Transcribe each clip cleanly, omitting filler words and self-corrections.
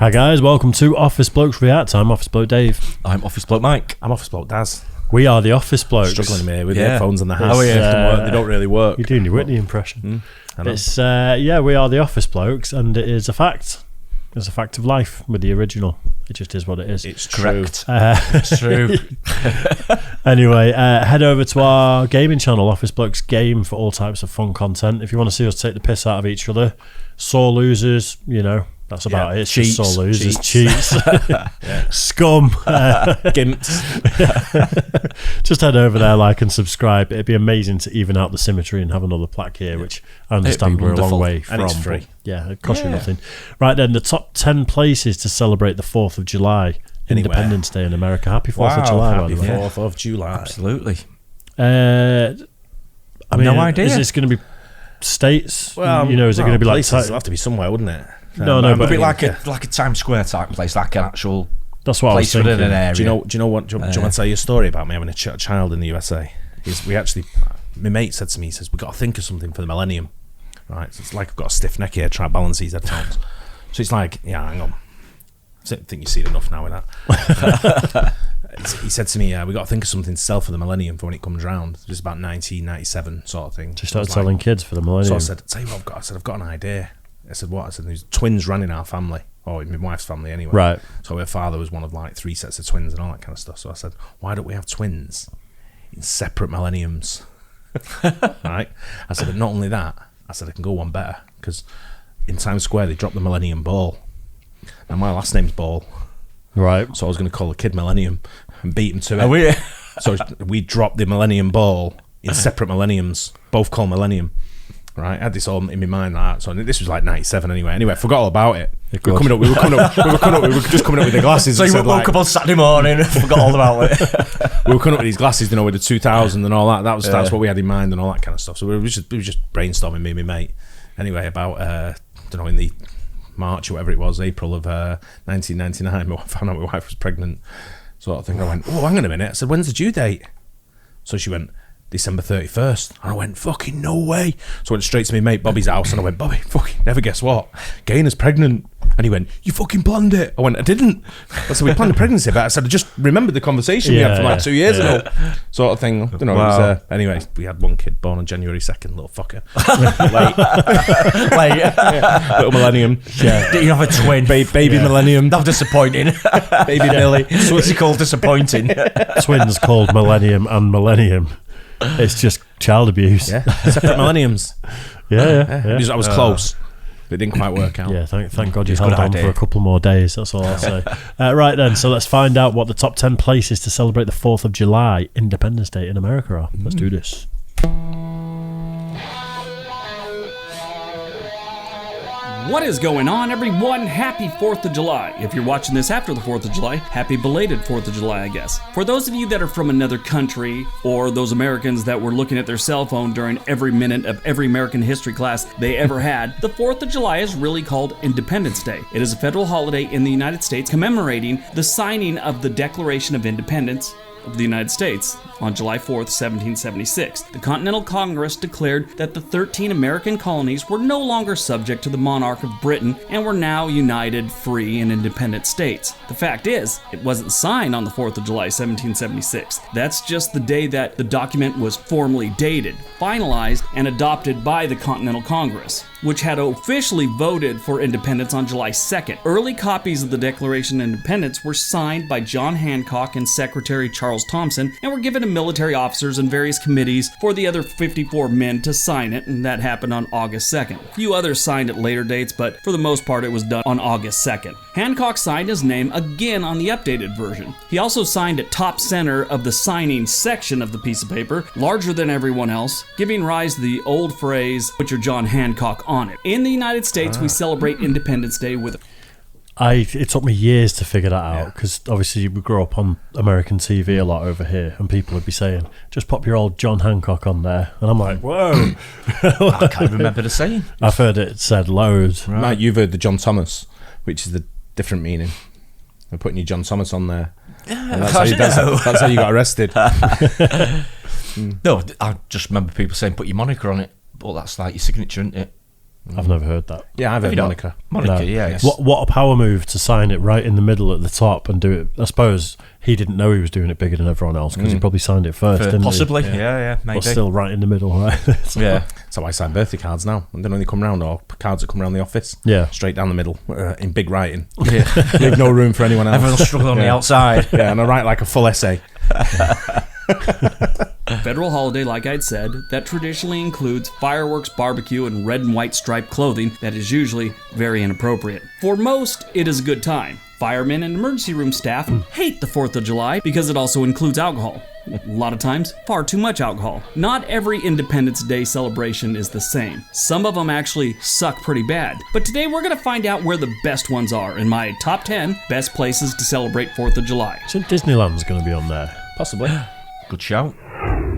Hi guys, welcome to Office Blokes React. I'm Office Bloke Dave. I'm Office Bloke Mike. I'm Office Bloke Daz. We are the Office Blokes. Struggling here with the headphones in the house. Oh yeah, they don't really work. You're doing your Whitney impression. I know. It's we are the Office Blokes, and it is a fact. It's a fact of life with the original. It just is what it is. It's correct. It's true. Anyway, head over to our gaming channel, Office Blokes Game, for all types of fun content. If you want to see us take the piss out of each other, sore losers, you know, that's about it. It's Cheats. just sore losers, cheats, scum, Gimps. Just head over there, like and subscribe. It'd be amazing to even out the symmetry and have another plaque here, which I understand we're a long way from. And it's free. Yeah, it costs you nothing. Right then, the top 10 places to celebrate the 4th of July, Independence Day in America. Happy 4th of July, Happy by the way. 4th of July. Absolutely. I mean, No idea. Is this going to be states? Well, you know, is it going to be like... places? It'll have to be somewhere, wouldn't it? No, It'd but be like a Times Square type place, like an actual that's what place I was within thinking. an area. Do you know what? Do you want to tell you a story about me having a child in the USA? My mate said to me, he says, we've got to think of something for the millennium. Right? So it's like I've got a stiff neck here, try to balance these headphones. So it's like, yeah, hang on. I think you've seen enough now with that. He said to me, we've got to think of something to sell for the millennium for when it comes round. It was about 1997 sort of thing. Just started selling kids for the millennium. So I said, tell you what I've got. I said, I've got an idea. I said, what? I said, there's twins ran in our family, or in my wife's family anyway. Right. So her father was one of like 3 sets of twins and all that kind of stuff. So I said, why don't we have twins in separate millenniums? Right? I said, but not only that, I said, I can go one better, because in Times Square they dropped the Millennium Ball. Now my last name's Ball. Right. So I was going to call the kid Millennium and beat him to it. Are we? So we dropped the Millennium Ball in separate millenniums, both called Millennium. Right, I had this all in my mind like that. So this was like 97 anyway. Anyway, I forgot all about it. We were just coming up with the glasses. So you woke up on Saturday morning and forgot all about it. We were coming up with these glasses, you know, with the 2000 and all that. That's what we had in mind and all that kind of stuff. So we were just brainstorming, me and my mate. Anyway, about don't know, in the March or whatever it was, April of 1999, I found out my wife was pregnant, sort of thing. I went, oh, hang on a minute. I said, when's the due date? So she went, December 31st. And I went, fucking no way. So I went straight to my mate Bobby's house and I went, Bobby, fucking never guess what? Gayna's pregnant. And he went, you fucking planned it. I went, I didn't. I said, we planned the pregnancy, but I said, I just remembered the conversation we had from like 2 years ago. Sort of thing. You know, Wow. it was, anyway, we had one kid born on January 2nd, little fucker. Late. Little millennium. Yeah. Did you have a twin? Baby millennium. That was disappointing. Baby Billy. What's it called? Disappointing. Twins called Millennium and Millennium. It's just child abuse. Yeah, separate millenniums. Yeah. I was close, but it didn't quite work out. Yeah, thank God you It's a held good on idea. for a couple more days. That's all I'll say. Right then, so let's find out what the top 10 places to celebrate the 4th of July, Independence Day in America are. Let's do this. What is going on, everyone? Happy 4th of July. If you're watching this after the 4th of July, happy belated 4th of July, I guess. For those of you that are from another country, or those Americans that were looking at their cell phone during every minute of every American history class they ever had, the 4th of July is really called Independence Day. It is a federal holiday in the United States commemorating the signing of the Declaration of Independence of the United States on July 4th, 1776. The Continental Congress declared that the 13 American colonies were no longer subject to the monarch of Britain and were now united, free, and independent states. The fact is, it wasn't signed on the 4th of July, 1776. That's just the day that the document was formally dated, finalized, and adopted by the Continental Congress, which had officially voted for independence on July 2nd. Early copies of the Declaration of Independence were signed by John Hancock and Secretary Charles Thompson and were given to military officers and various committees for the other 54 men to sign it, and that happened on August 2nd. A few others signed at later dates, but for the most part it was done on August 2nd. Hancock signed his name again on the updated version. He also signed at top center of the signing section of the piece of paper, larger than everyone else, giving rise to the old phrase, "Put your John Hancock on it." In the United States, we celebrate Independence Day with It took me years to figure that out, because obviously we grew up on American TV a lot over here, and people would be saying, just pop your old John Hancock on there. And I'm like, whoa. I can't remember the saying. I've heard it said loads. Right. Mike, you've heard the John Thomas, which is the different meaning. They're putting your John Thomas on there. And that's how you got arrested. No, I just remember people saying put your moniker on it, but that's like your signature, isn't it? I've never heard that. Yeah, I've heard Monica. Monica, No. yeah. What a power move to sign it right in the middle at the top and do it. I suppose he didn't know he was doing it bigger than everyone else because he probably signed it first, didn't Possibly, he? yeah, maybe. But still right in the middle, right? Yeah. That's how I sign birthday cards now. And then when they come round, or cards that come around the office, Yeah. straight down the middle in big writing. Yeah. Leave no room for anyone else. Everyone's struggling on the outside. Yeah, and I write like a full essay. Federal holiday, like I'd said, that traditionally includes fireworks, barbecue, and red and white striped clothing that is usually very inappropriate. For most, it is a good time. Firemen and emergency room staff hate the 4th of July because it also includes alcohol. A lot of times, far too much alcohol. Not every Independence Day celebration is the same. Some of them actually suck pretty bad. But today we're going to find out where the best ones are in my top 10 best places to celebrate 4th of July. So Disneyland's going to be on there. Possibly. Good shout.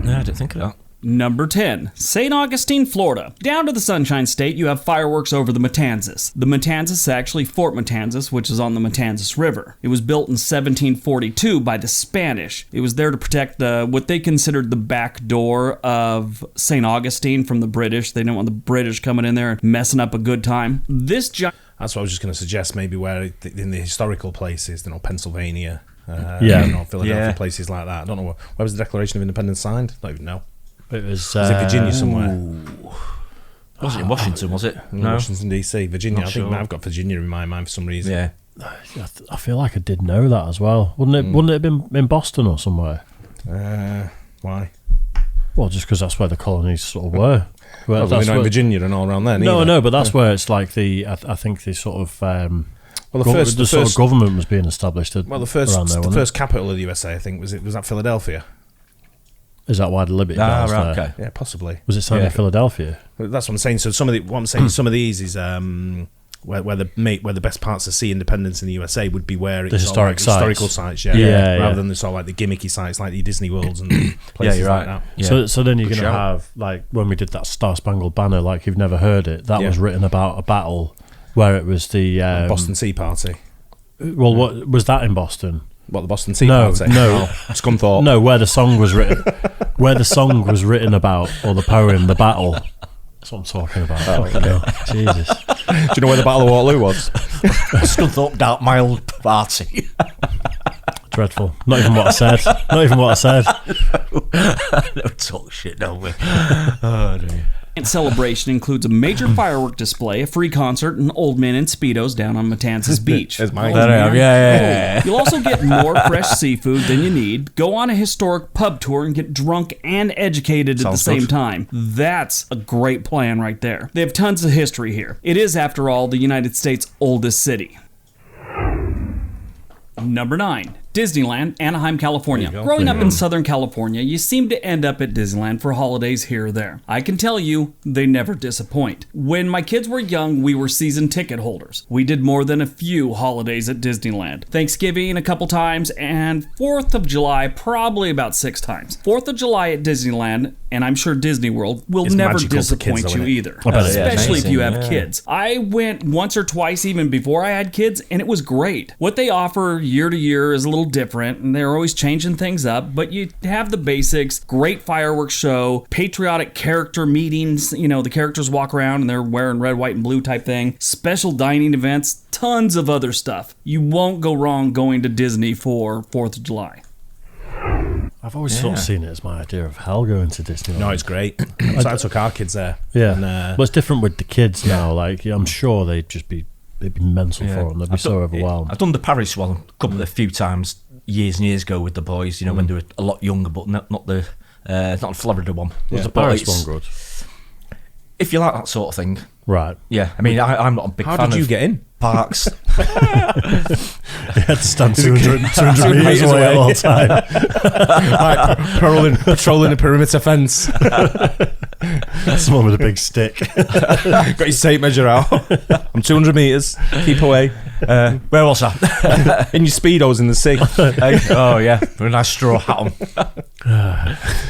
No, I didn't think of that. Number 10, St. Augustine, Florida. Down to the Sunshine State, you have fireworks over the Matanzas. The Matanzas is actually Fort Matanzas, which is on the Matanzas River. It was built in 1742 by the Spanish. It was there to protect what they considered the back door of St. Augustine from the British. They didn't want the British coming in there and messing up a good time. That's what I was just going to suggest, maybe where in the historical places, Pennsylvania, Philadelphia, places like that. I don't know, where was the Declaration of Independence signed? I don't even know. It was it Virginia somewhere? Was it in Washington, was it? No. Washington, D.C. Virginia. Not I think sure. I've got Virginia in my mind for some reason. Yeah. I feel like I did know that as well. Wouldn't it have been in Boston or somewhere? Why? Well, just because that's where the colonies sort of were. Well, That's not in Virginia and all around there. No, but that's where it's like I think the sort of the first government was being established. Well, the first around there, first capital of the USA, I think, was that Philadelphia? Is that why the Liberty Ah, Bell's right, there? okay. Yeah, possibly. Was it signed in Philadelphia? That's what I'm saying. So some of these is where the best parts to see independence in the USA would be where it's historic sites. historical sites, rather than the sort of like the gimmicky sites like the Disney Worlds and places you're like right. that. Yeah. So then you're Good going to shout. have, like, when we did that Star Spangled Banner, like you've never heard it, that Yeah. was written about a battle where it was the... Boston Tea Party. Well, what was that in Boston? What, the Boston Tea No, Party? no. Scunthorpe. No, where the song was written. Where the song was written about, or the poem, the battle. That's what I'm talking about. Jesus. Do you know where the Battle of Waterloo was? Scunthorpe Dark Mild Party. Dreadful. Not even what I said. No talk shit, don't we? Oh, dear. Celebration includes a major firework display, a free concert, and old men in Speedos down on Matanzas Beach. There's mine. Old men. Yeah. You'll also get more fresh seafood than you need, go on a historic pub tour, and get drunk and educated at the Sounds same good. time. That's a great plan right there. They have tons of history here. It is, after all, the United States' oldest city. Number 9, Disneyland, Anaheim, California. Growing up in Southern California, you seem to end up at Disneyland for holidays here or there. I can tell you, they never disappoint. When my kids were young, we were season ticket holders. We did more than a few holidays at Disneyland. Thanksgiving a couple times, and 4th of July probably about 6 times. 4th of July at Disneyland, and I'm sure Disney World, will It's never magical for kids, disappoint though, you isn't it? either. bet it is. Especially if you Amazing, have yeah. kids. I went once or twice even before I had kids, and it was great. What they offer year to year is a little different, and they're always changing things up, but you have the basics: great fireworks show, patriotic character meetings, the characters walk around and they're wearing red, white, and blue type thing, special dining events, tons of other stuff. You won't go wrong going to Disney for 4th of July. I've always sort of seen it as my idea of hell going to Disneyland. No, it's great. So I took our kids there. Yeah. And, But it's different with the kids now. Like, I'm sure they'd be mental Yeah. for them. They'd be so overwhelmed. I've done the Paris one a few times, years and years ago with the boys. When they were a lot younger, but not the Florida one. Was the But Paris it's- one good? If you like that sort of thing, Right. yeah. I mean, I'm not a big How fan did you of get in? parks. You had to stand 200 metres away at all time. Like, patrolling a perimeter fence. Someone with a big stick. Got your tape measure out. I'm 200 metres. Keep away. Where was I? In your Speedos in the sea. Oh yeah, with a nice straw hat on.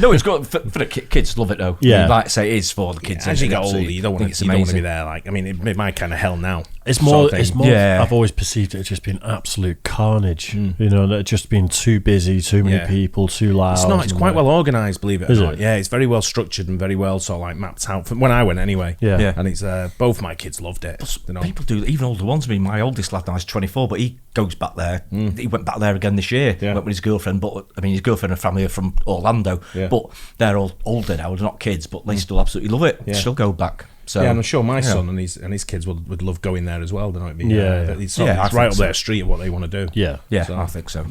No, it's good for the kids. Love it though. Yeah. I mean, like I say, it is for the kids. As you get Absolutely. older, you don't think want it's to be amazing. there. Like, I mean, it my kind of hell now. It's sort more. of thing. It's more. Yeah. I've always perceived it as just being absolute carnage. You know, that just being too busy, too many people, too loud. It's not. It's quite well organised, believe it or Is not. it? Yeah, it's very well structured and very well sort of like mapped out. From when I went, anyway. Yeah. And it's both my kids loved it. You know. People do, even older ones. I mean, my oldest lad now is 24, but he goes back there. He went back there again this year. Yeah. Went with his girlfriend, but I mean, his girlfriend and family are from Orlando, Yeah. but they're all older now. They're not kids, but they still absolutely love it. Yeah. Still go back. So Yeah, and I'm sure my son and his kids would love going there as well. Don't it? Yeah. It's, Yeah, I it's think right up so. their street of what they want to do. Yeah. yeah, So- I think so.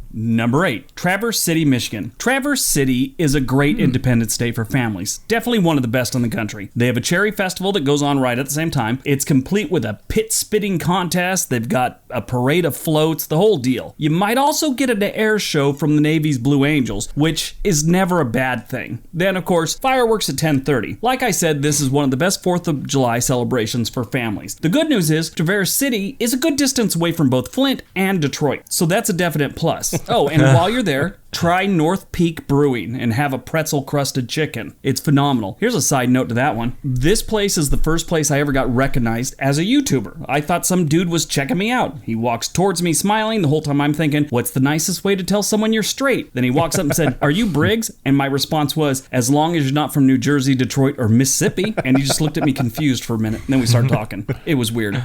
Number 8, Traverse City, Michigan. Traverse City is a great Independence Day for families. Definitely one of the best in the country. They have a cherry festival that goes on right at the same time. It's complete with a pit spitting contest. They've got a parade of floats, the whole deal. You might also get an air show from the Navy's Blue Angels, which is never a bad thing. Then, of course, fireworks at 10:30. Like I said, this is one of the best 4th of July celebrations for families. The good news is Traverse City is a good distance away from both Flint and Detroit, so that's a definite plus. Oh, and while you're there, try North Peak Brewing and have a pretzel-crusted chicken. It's phenomenal. Here's a side note to that one. This place is the first place I ever got recognized as a YouTuber. I thought some dude was checking me out. He walks towards me smiling. The whole time I'm thinking, what's the nicest way to tell someone you're straight? Then he walks up and said, "Are you Briggs?" And my response was, "As long as you're not from New Jersey, Detroit, or Mississippi." And he just looked at me confused for a minute. And then we started talking. It was weird.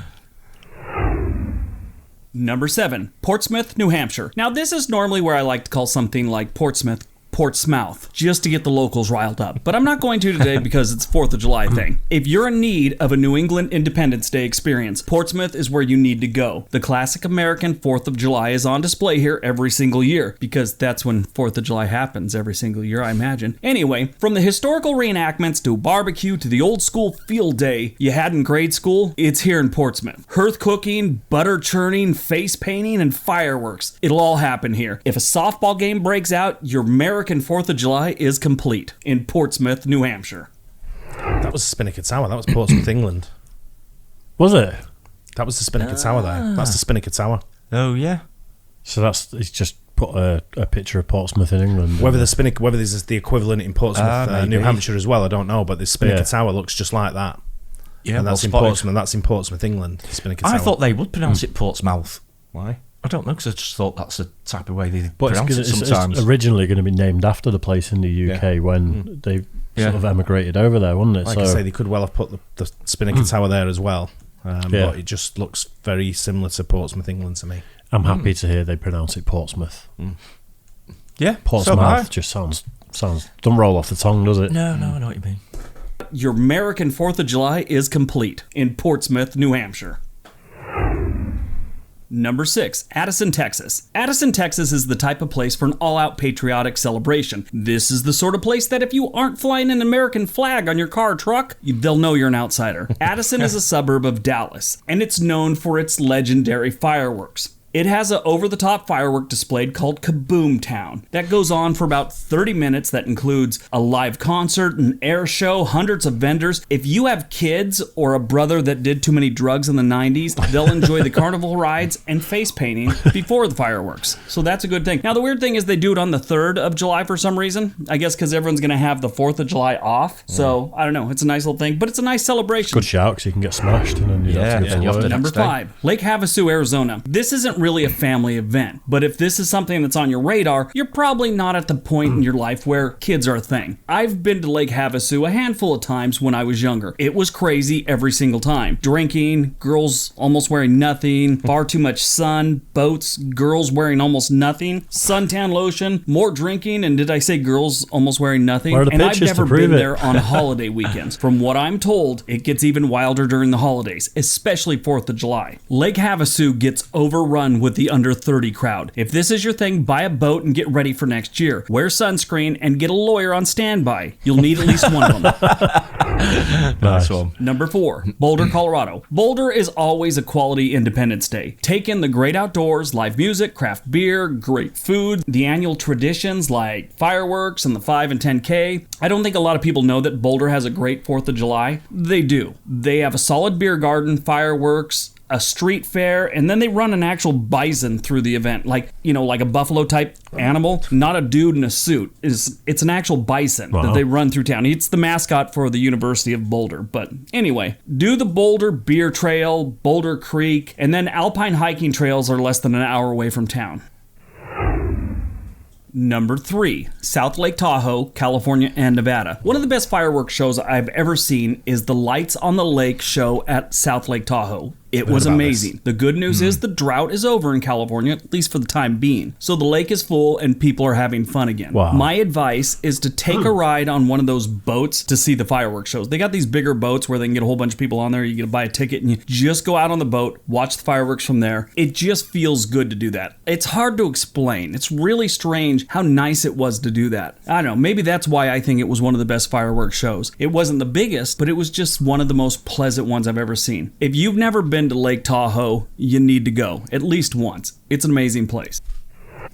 Number 7, Portsmouth, New Hampshire. Now, this is normally where I like to call something like Portsmouth Portsmouth, just to get the locals riled up. But I'm not going to today because it's 4th of July thing. If you're in need of a New England Independence Day experience, Portsmouth is where you need to go. The classic American 4th of July is on display here every single year, because that's when 4th of July happens every single year, I imagine. Anyway, from the historical reenactments to barbecue to the old school field day you had in grade school, it's here in Portsmouth. Hearth cooking, butter churning, face painting, and fireworks. It'll all happen here. If a softball game breaks out, your American 4th of July is complete in Portsmouth, New Hampshire. That was the Spinnaker Tower. That was Portsmouth, England. Was it? That was the Spinnaker Tower there. That's the Spinnaker Tower. Oh, yeah. So he's just put a picture of Portsmouth in England. Whether there's the equivalent in Portsmouth, New maybe. Hampshire as well, I don't know. But the Spinnaker Yeah. Tower looks just like that. Yeah, And that's well in spotted. Portsmouth. That's in Portsmouth, England. The Spinnaker Tower. I thought they would pronounce it Portsmouth. Why? I don't know, because I just thought that's the type of way they But pronounce it it's sometimes. originally going to be named after the place in the UK when they sort of emigrated over there, wasn't it? Like I say, they could well have put the Spinnaker Tower there as well. But it just looks very similar to Portsmouth, England to me. I'm happy to hear they pronounce it Portsmouth. Yeah, Portsmouth just sounds don't roll off the tongue, does it? No, I know what you mean. Your American 4th of July is complete in Portsmouth, New Hampshire. Number 6, Addison, Texas. Addison, Texas is the type of place for an all-out patriotic celebration. This is the sort of place that if you aren't flying an American flag on your car or truck, they'll know you're an outsider. Addison is a suburb of Dallas, and it's known for its legendary fireworks. It has an over-the-top firework displayed called Kaboom Town that goes on for about 30 minutes. That includes a live concert, an air show, hundreds of vendors. If you have kids or a brother that did too many drugs in the 90s, they'll enjoy the carnival rides and face painting before the fireworks. So that's a good thing. Now, the weird thing is they do it on the 3rd of July for some reason. I guess because everyone's going to have the 4th of July off. So, I don't know. It's a nice little thing, but it's a nice celebration. Good shout, because you can get smashed and then you have to go to you have work. to- Number next day. 5, Lake Havasu, Arizona. This isn't really a family event, but if this is something that's on your radar, you're probably not at the point in your life where kids are a thing. I've been to Lake Havasu a handful of times when I was younger. It was crazy every single time. Drinking, girls almost wearing nothing, far too much sun, boats, girls wearing almost nothing, suntan lotion, more drinking, and did I say girls almost wearing nothing? Where are the And I've pictures to never prove been it? there on holiday weekends. From what I'm told, it gets even wilder during the holidays, especially 4th of July. Lake Havasu gets overrun with the under 30 crowd. If this is your thing, buy a boat and get ready for next year. Wear sunscreen and get a lawyer on standby. You'll need at least one of them. Nice one. Number 4, Boulder, Colorado. Boulder is always a quality Independence Day. Take in the great outdoors, live music, craft beer, great food, the annual traditions like fireworks and the 5 and 10K. I don't think a lot of people know that Boulder has a great 4th of July. They do. They have a solid beer garden, fireworks, a street fair, and then they run an actual bison through the event, like a buffalo type animal, not a dude in a suit. It's an actual bison that they run through town. It's the mascot for the University of Boulder. But anyway, do the Boulder Beer Trail, Boulder Creek, and then alpine hiking trails are less than an hour away from town. Number 3, South Lake Tahoe, California and Nevada. One of the best fireworks shows I've ever seen is the Lights on the Lake show at South Lake Tahoe. It was amazing. The good news is the drought is over in California, at least for the time being. So the lake is full and people are having fun again. Wow. My advice is to take a ride on one of those boats to see the fireworks shows. They got these bigger boats where they can get a whole bunch of people on there. You get to buy a ticket and you just go out on the boat, watch the fireworks from there. It just feels good to do that. It's hard to explain. It's really strange how nice it was to do that. I don't know, maybe that's why I think it was one of the best fireworks shows. It wasn't the biggest, but it was just one of the most pleasant ones I've ever seen. If you've never been to Lake Tahoe, you need to go at least once. It's an amazing place.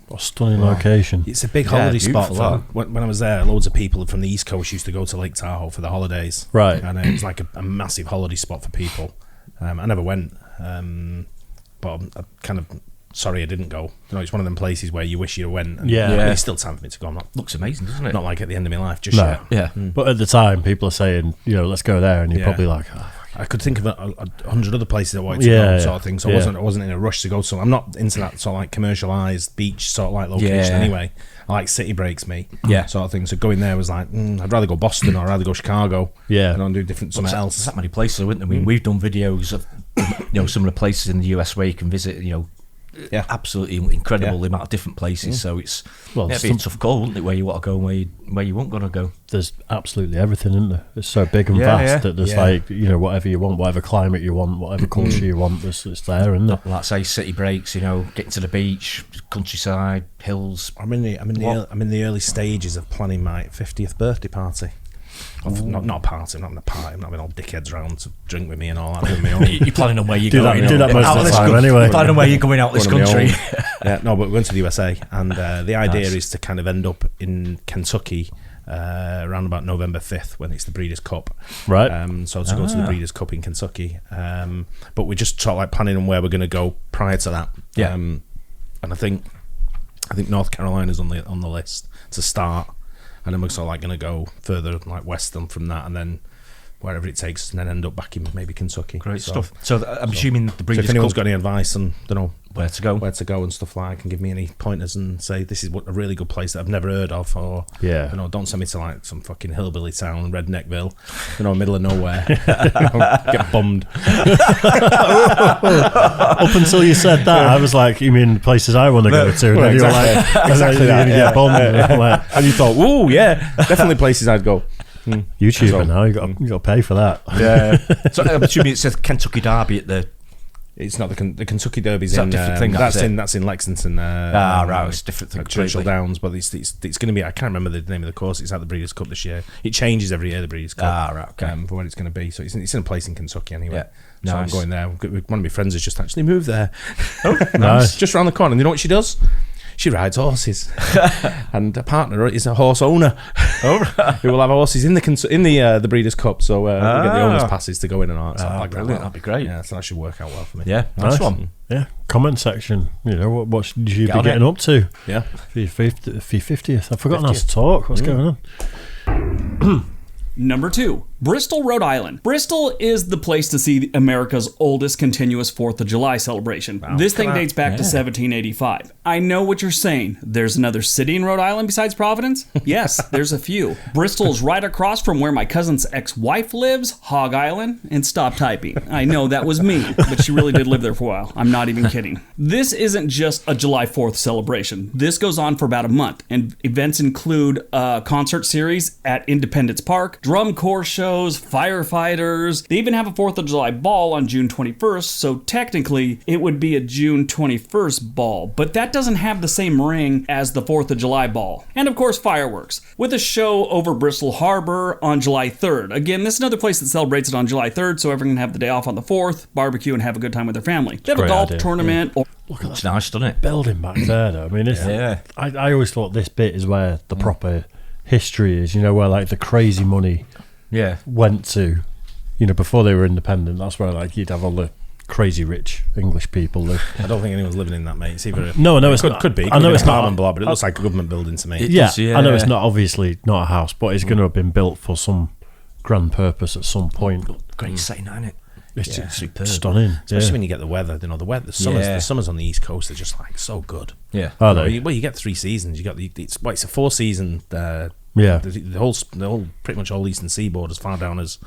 What a stunning location. It's a big holiday spot. beautiful, When I was there, loads of people from the East Coast used to go to Lake Tahoe for the holidays. Right. And it was like a massive holiday spot for people. I never went, but I'm kind of sorry I didn't go. It's one of them places where you wish you went. And it's still time for me to go. I'm not, Looks amazing, doesn't it? not like at the end of my life just No. yet. Yeah. But at the time, people are saying, let's go there, and you're probably like, I could think of 100 other places I wanted to go, sort of thing. So I wasn't in a rush to go. So I'm not into that sort of like commercialised beach sort of like location anyway. I like city breaks, me. Yeah. Sort of thing. So going there was like, I'd rather go Boston or I'd rather go Chicago. Yeah. And I'll do different something else. There's that many places, isn't there? We've done videos of some of the places in the US where you can visit. Absolutely incredible amount of different places. So it's it'd be a tough call, wouldn't it? Where you want to go and where you won't going to go. there's absolutely everything, isn't there? It's so big and vast that there's like, whatever you want, whatever climate you want, whatever culture you want, it's there, isn't it? Like say city breaks, getting to the beach, countryside, hills. I'm in the early stages of planning my 50th birthday party. Not a party. I'm not having a party. I'm not having all dickheads round to drink with me and all that. You're planning on where you're Do going. that most of the time anyway. Planning on where you're going out this country. But we're going to the USA, and the idea is to kind of end up in Kentucky around about November 5th when it's the Breeders' Cup. Right. So to go to the Breeders' Cup in Kentucky. But we're just sort of like planning on where we're going to go prior to that. Yeah. And I think North Carolina's on the list to start. And then we're sort of like going to go further like west from that, and then wherever it takes us, and then end up back in maybe Kentucky. Great stuff. So I'm assuming the Breeders' if anyone's Cup, got any advice on where to go and stuff like, and give me any pointers and say this is a really good place that I've never heard of, or don't send me to like some fucking hillbilly town, Redneckville, middle of nowhere, get bummed. Up until you said that, I was like, you mean places I want to go to? And then you were like, exactly you're going to get bummed. And you thought, ooh, yeah, definitely places I'd go. YouTuber now, you got to pay for that. Yeah. So I'm assuming it's a Kentucky Derby at the. It's not the Kentucky Derby's in. Different thing, that's in Lexington. Right, it's a different thing. Churchill Downs, but it's going to be. I can't remember the name of the course. It's at the Breeders' Cup this year. It changes every year. The Breeders' Cup. Right, okay. For when it's going to be. So it's in a place in Kentucky anyway. Yeah. So Nice. I'm going there. One of my friends has just actually moved there. Oh, Nice. Just around the corner. And you know what she does? She rides horses, and her partner is a horse owner. Who will have horses in the Breeders' Cup. So we get the owners' passes to go in and all that. Brilliant. That'd be great. Yeah, so that should work out well for me. Yeah, nice one. Yeah, comment section. What should you be on getting it. up to Yeah. for your 50th? I've forgotten how to talk. What's going on? Number 2, Bristol, Rhode Island. Bristol is the place to see America's oldest continuous 4th of July celebration. This thing dates back to 1785. I know what you're saying. There's another city in Rhode Island besides Providence? Yes, there's a few. Bristol's right across from where my cousin's ex-wife lives, Hog Island, and stop typing. I know that was me, but she really did live there for a while. I'm not even kidding. This isn't just a July 4th celebration. This goes on for about a month, and events include a concert series at Independence Park, drum corps shows, firefighters. They even have a 4th of July ball on June 21st, so technically it would be a June 21st ball, but that doesn't have the same ring as the 4th of July ball. And of course, fireworks, with a show over Bristol Harbor on July 3rd. Again, this is another place that celebrates it on July 3rd, so everyone can have the day off on the 4th, barbecue, and have a good time with their family. They have a Great golf idea. tournament. Or It's nice, doesn't it? Building back there, though. I mean, I always thought this bit is where the proper history is. Where like the crazy money Yeah. went to. Before they were independent. That's where like you'd have all the crazy rich English people live. I don't think anyone's living in that, mate. It's either could be. I know it's not, but it looks like a government building to me. Yeah, I know it's not obviously not a house, but it's going to have been built for some grand purpose at some point. Great setting, isn't it? It's stunning, especially when you get the weather. You know, the summers on the East Coast are just like so good. Yeah, are they? Well, you get 3 seasons. You got it's a 4-season. The whole pretty much all Eastern Seaboard as far down as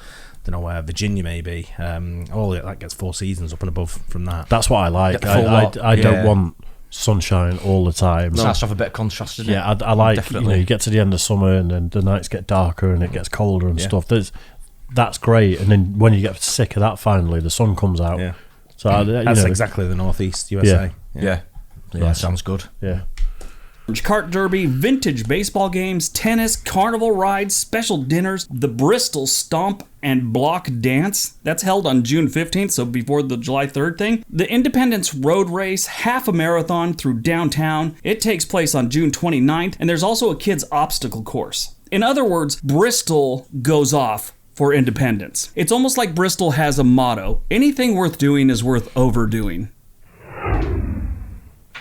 Virginia maybe. All that gets 4 seasons up and above from that. That's what I like. I don't want sunshine all the time. It's nice to have a bit of contrast, isn't it? Yeah, I like you get to the end of summer and then the nights get darker and it gets colder and stuff. That's great, and then when you get sick of that, finally the sun comes out. Yeah, so that's exactly the Northeast USA. Yeah, sounds good. Yeah. Kart derby, vintage baseball games, tennis, carnival rides, special dinners, the Bristol Stomp and Block Dance. That's held on June 15th, so before the July 3rd thing. The Independence Road Race, half a marathon through downtown. It takes place on June 29th, and there's also a kids' obstacle course. In other words, Bristol goes off for independence. It's almost like Bristol has a motto: anything worth doing is worth overdoing.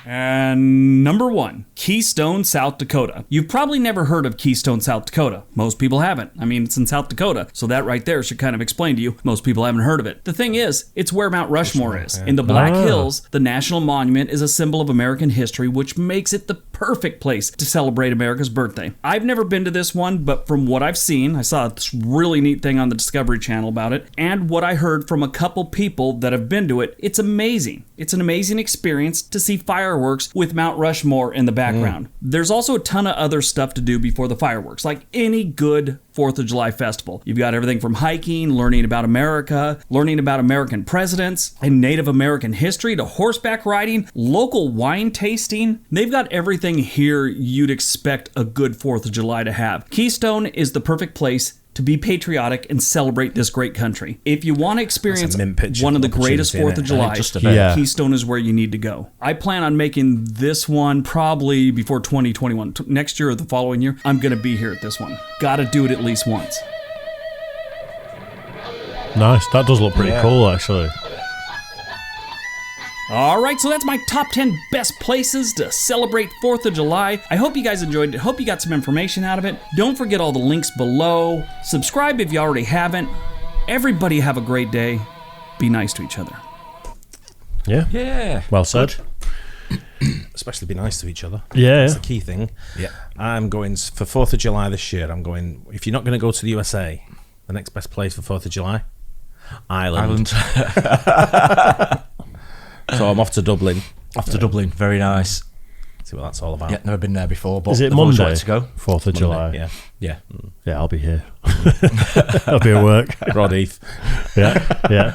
And number 1, Keystone, South Dakota. You've probably never heard of Keystone, South Dakota. Most people haven't. I mean, it's in South Dakota, so that right there should kind of explain to you, most people haven't heard of it. The thing is, it's where Mount Rushmore is. In the Black Hills, the National Monument is a symbol of American history, which makes it the perfect place to celebrate America's birthday. I've never been to this one, but from what I've seen, I saw this really neat thing on the Discovery Channel about it, and what I heard from a couple people that have been to it, it's amazing. It's an amazing experience to see fireworks with Mount Rushmore in the background. There's also a ton of other stuff to do before the fireworks, like any good 4th of July festival. You've got everything from hiking, learning about America, learning about American presidents and Native American history, to horseback riding, local wine tasting. They've got everything here you'd expect a good 4th of July to have. Keystone is the perfect place to be patriotic and celebrate this great country. If you want to experience one of the greatest 4th of July, Keystone is where you need to go. I plan on making this one probably before 2021. Next year or the following year, I'm going to be here at this one. Gotta do it at least once. Nice. That does look pretty cool, actually. Alright, so that's my top 10 best places to celebrate 4th of July. I hope you guys enjoyed it. Hope you got some information out of it. Don't forget all the links below. Subscribe if you already haven't. Everybody have a great day. Be nice to each other. Yeah. Well said. Especially be nice to each other. Yeah. That's the key thing. Yeah. I'm going for 4th of July this year. I'm going, if you're not going to go to the USA, the next best place for 4th of July? Ireland. So I'm off to Dublin. Very nice. See what that's all about. Yeah, never been there before. But is it Monday to go? 4th of July. Yeah. I'll be here. I'll be at work. Rod Heath. Yeah.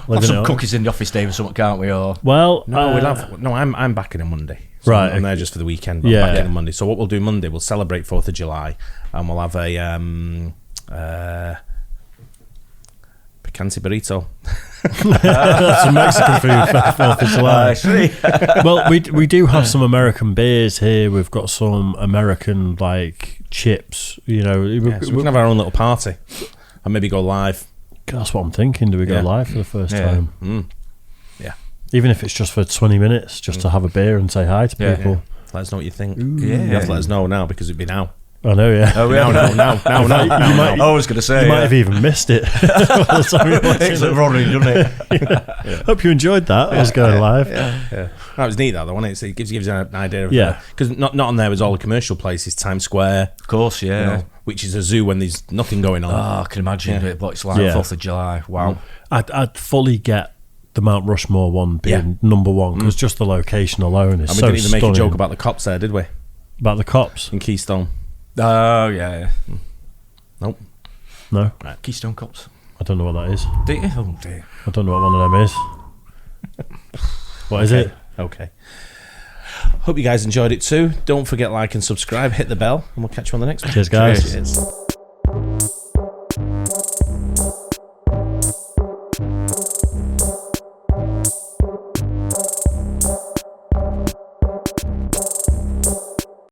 Have some cookies in the office, Dave, or something, can't we? Or I'm back in on Monday. So right. I'm there just for the weekend. But I'm back in on Monday. So what we'll do Monday, we'll celebrate 4th of July, and we'll have a picante burrito. Some Mexican food for 4th of July. Well, we do have some American beers here. We've got some American chips. So we can have our own little party and maybe go live. That's what I'm thinking. Do we go live for the first time? Yeah. Even if it's just for 20 minutes, just to have a beer and say hi to people. Yeah. Let us know what you think. You have to let us know now, because it'd be now. I know, yeah. Oh, no. I was going to say, you might have even missed it. We've already done it. Hope you enjoyed that. I was going live. That was neat, though, wasn't it? It gives you an idea of because not on there was all the commercial places, Times Square, of course, which is a zoo when there's nothing going on. Oh, I can imagine what it's like 4th of July. Wow. I'd fully get the Mount Rushmore one being number one, because just the location alone is so stunning. We didn't even make a joke about the cops there, did we? About the cops? In Keystone. Oh, yeah. Nope. No? Right. Keystone Cops. I don't know what that is. Do you? Oh, dear. I don't know what one of them is. What is it? Okay. Hope you guys enjoyed it too. Don't forget, like and subscribe, hit the bell, and we'll catch you on the next one. Cheers, guys. Cheers.